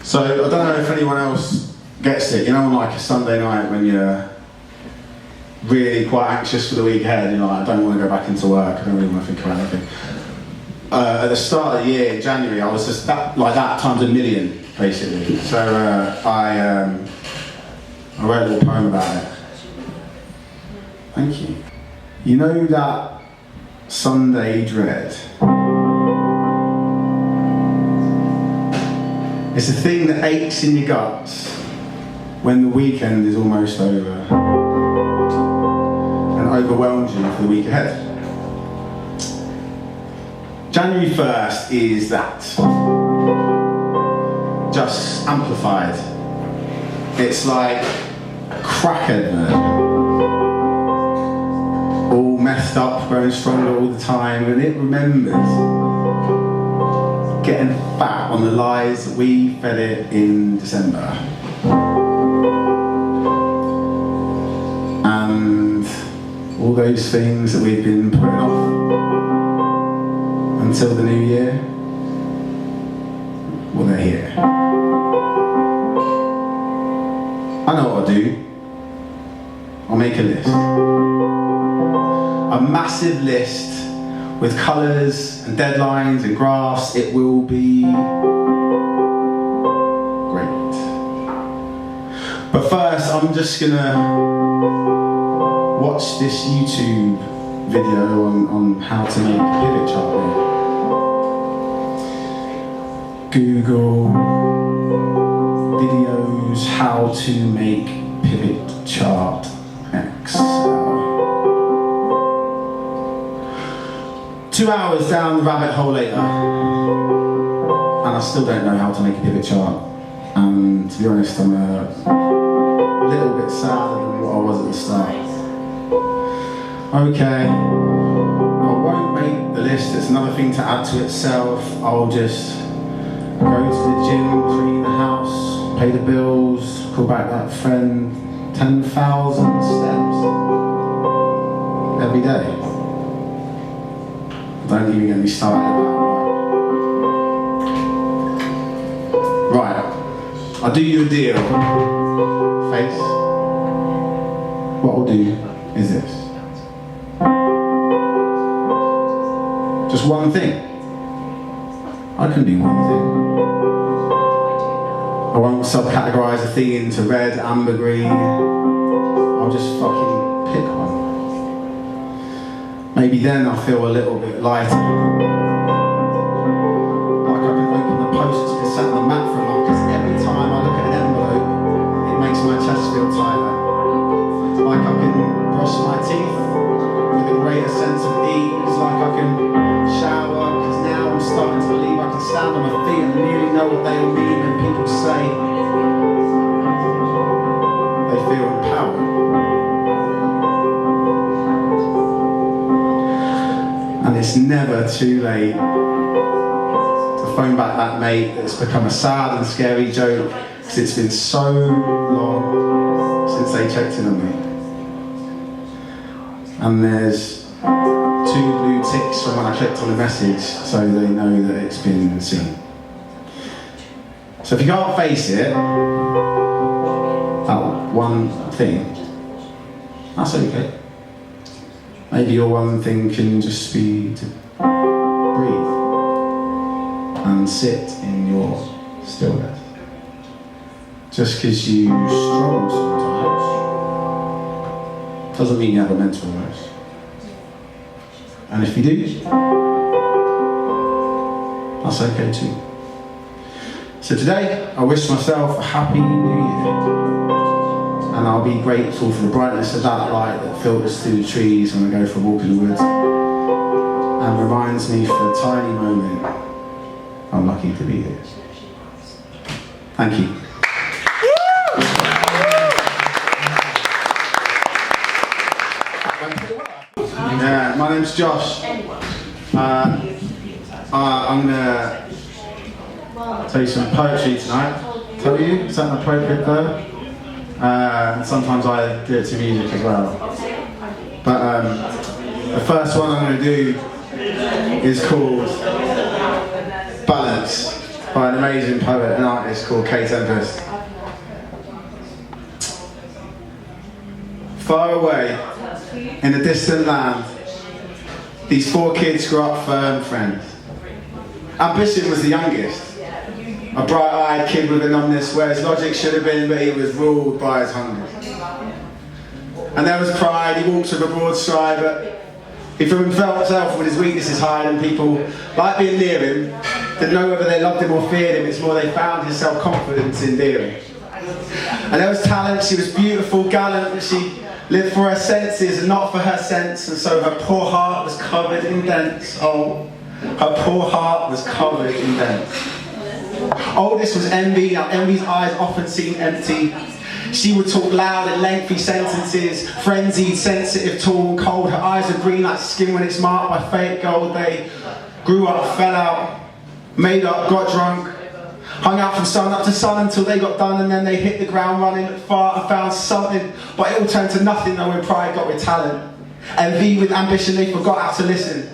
So, I don't know if anyone else gets it, you know, on like a Sunday night when you're really quite anxious for the week ahead, you're like, I don't want to go back into work, I don't really want to think about anything. At the start of the year, in January, I was just like that times a million, basically. So I wrote a little poem about it. Thank you. You know that Sunday dread? It's a thing that aches in your guts when the weekend is almost over and overwhelms you for the week ahead. January 1st is that, just amplified. It's like a crackhead version, all messed up, growing stronger all the time, and it remembers getting fat on the lies that we fed it in December. And all those things that we've been putting off until the new year, well, they're here. I know what I'll do. I'll make a list. A massive list with colours and deadlines and graphs. It will be great. But first, I'm just gonna watch this YouTube video on how to make a pivot chart here. Google videos how to make pivot chart Excel. 2 hours down the rabbit hole later, and I still don't know how to make a pivot chart. And to be honest, I'm a little bit sadder than what I was at the start. Okay, I won't make the list, it's another thing to add to itself. I'll just go to the gym, clean the house, pay the bills, call back that friend, 10,000 steps every day. Don't even get me started about that. Right, I'll do you a deal. Face. What I'll do is this. Just one thing. I can do one thing. I won't subcategorise a thing into red, amber, green. I'll just fucking pick one. Maybe then I'll feel a little bit lighter. Like I can open the post that's been sat on the mat for long, because every time I look at an envelope, it makes my chest feel tighter. Like I can brush my teeth with a greater sense of ease, like I can shower, because now I'm starting to believe I can stand on my feet and really know what they all mean when people say they feel empowered. And it's never too late to phone back that mate that's become a sad and scary joke, because it's been so long since they checked in on me. And there's 2 blue ticks from when I clicked on the message, so they know that it's been seen. So if you can't face it, that one thing, that's okay. Maybe your one thing can just be to breathe and sit in your stillness. Just because you struggle sometimes doesn't mean you have a mental illness. And if you do, that's okay too. So today, I wish myself a happy new year. And I'll be grateful for the brightness of that light that filters through the trees when I go for a walk in the woods, and reminds me for a tiny moment I'm lucky to be here. Thank you. My name's Josh. I'm going to tell you some poetry tonight. Tell you? Is that appropriate though? Sometimes I do it to music as well. But the first one I'm going to do is called Balance by an amazing poet and artist called Kate Tempest. Far away, in a distant land, these 4 kids grew up firm friends. Ambition was the youngest, a bright-eyed kid with a numbness where his logic should have been, but he was ruled by his hunger. And there was pride. He walked with a broad stride, but he felt himself with his weaknesses hide, and people, like being near him, didn't know whether they loved him or feared him. It's more they found his self-confidence endearing. And there was talent. She was beautiful, gallant, but she lived for her senses and not for her sense, and so her poor heart was covered in dents. Oh, her poor heart was covered in dents. Oh, this was envy. Now envy's eyes often seemed empty. She would talk loud and lengthy sentences, frenzied, sensitive, tall and cold. Her eyes are green like skin when it's marked by fake gold. They grew up, fell out, made up, got drunk, hung out from sun up to sun until they got done, and then they hit the ground running, looked far and found something. But it all turned to nothing though when pride got with talent. Envy with ambition, they forgot how to listen.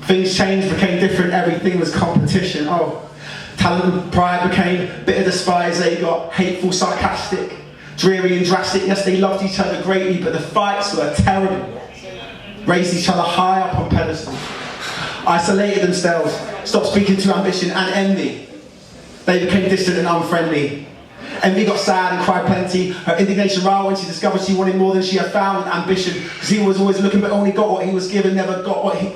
Things changed, became different, everything was competition. Oh, talent and pride became bitter despise. They got hateful, sarcastic, dreary and drastic. Yes, they loved each other greatly, but the fights were terrible. Raised each other high up on pedestals. Isolated themselves, stopped speaking to ambition and envy. They became distant and unfriendly. Envy got sad and cried plenty. Her indignation riled when she discovered she wanted more than she had found with ambition. Because he was always looking but only got what he was given, never got what he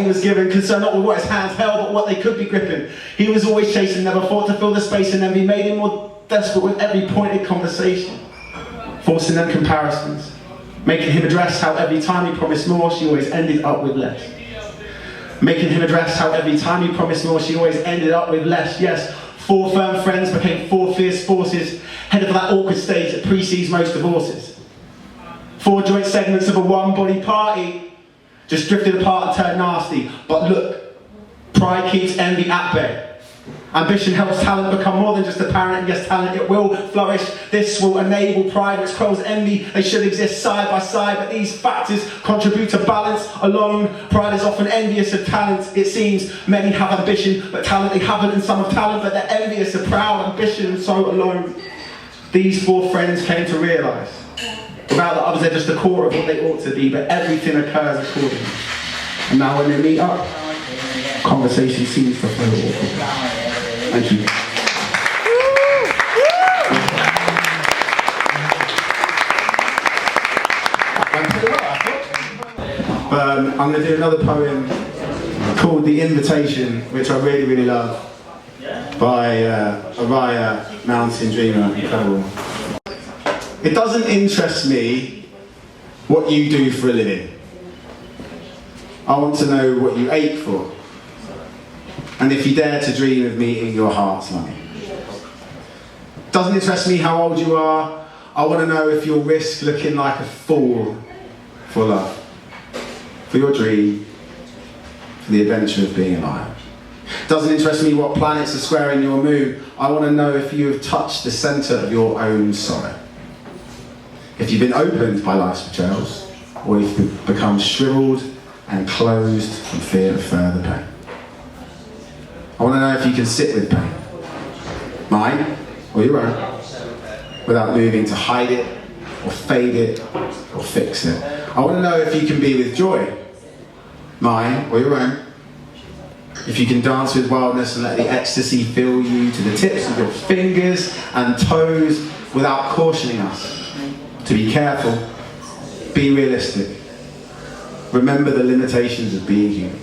was given, concerned not with what his hands held, but what they could be gripping. He was always chasing, never fought to fill the space, and envy made him more desperate with every pointed conversation, forcing them comparisons, making him address how every time he promised more, she always ended up with less. Making him address how every time he promised more, she always ended up with less. Yes, 4 firm friends became 4 fierce forces, headed for that awkward stage that precedes most divorces. 4 joint segments of a one-body party, just drifted apart and turned nasty. But look, pride keeps envy at bay. Ambition helps talent become more than just apparent, and yes, talent, it will flourish. This will enable pride, which quells envy. They should exist side by side, but these factors contribute to balance alone. Pride is often envious of talent. It seems many have ambition, but talent they haven't, and some have talent, but they're envious of proud ambition, and so alone. These 4 friends came to realise, without the others, they're just a core of what they ought to be, but everything occurs accordingly. And now when they meet up, conversation seems to flow awkward. Thank you. I'm going to do another poem called The Invitation, which I really, really love, by Araya Mountain Dreamer. Incredible. It doesn't interest me what you do for a living. I want to know what you ache for, and if you dare to dream of meeting your heart's longing. Doesn't interest me how old you are. I want to know if you'll risk looking like a fool for love, for your dream, for the adventure of being alive. Doesn't interest me what planets are squaring your moon. I want to know if you have touched the centre of your own sorrow. If you've been opened by life's betrayals, or if you've become shriveled and closed from fear of further pain. I want to know if you can sit with pain, mine or your own, without moving to hide it, or fade it, or fix it. I want to know if you can be with joy, mine or your own. If you can dance with wildness and let the ecstasy fill you to the tips of your fingers and toes without cautioning us to be careful, be realistic, remember the limitations of being human.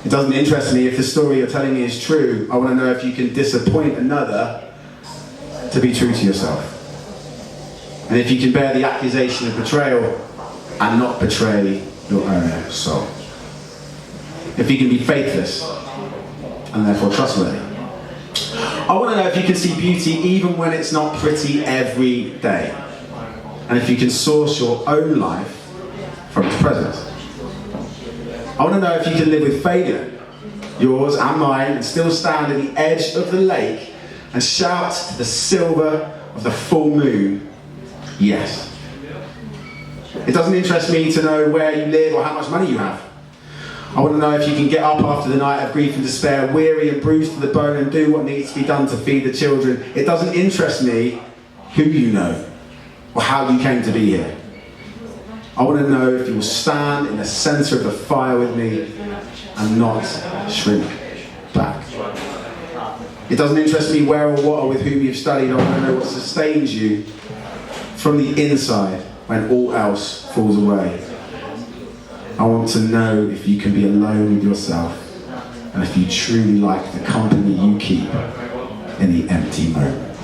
It doesn't interest me if the story you're telling me is true. I want to know if you can disappoint another to be true to yourself. And if you can bear the accusation of betrayal and not betray your own soul. If you can be faithless and therefore trustworthy. I want to know if you can see beauty even when it's not pretty every day. And if you can source your own life from its presence. I want to know if you can live with failure, yours and mine, and still stand at the edge of the lake and shout to the silver of the full moon, yes. It doesn't interest me to know where you live or how much money you have. I want to know if you can get up after the night of grief and despair, weary and bruised to the bone, and do what needs to be done to feed the children. It doesn't interest me who you know or how you came to be here. I want to know if you will stand in the centre of the fire with me and not shrink back. It doesn't interest me where or what or with whom you've studied. I want to know what sustains you from the inside when all else falls away. I want to know if you can be alone with yourself and if you truly like the company you keep in the empty moment.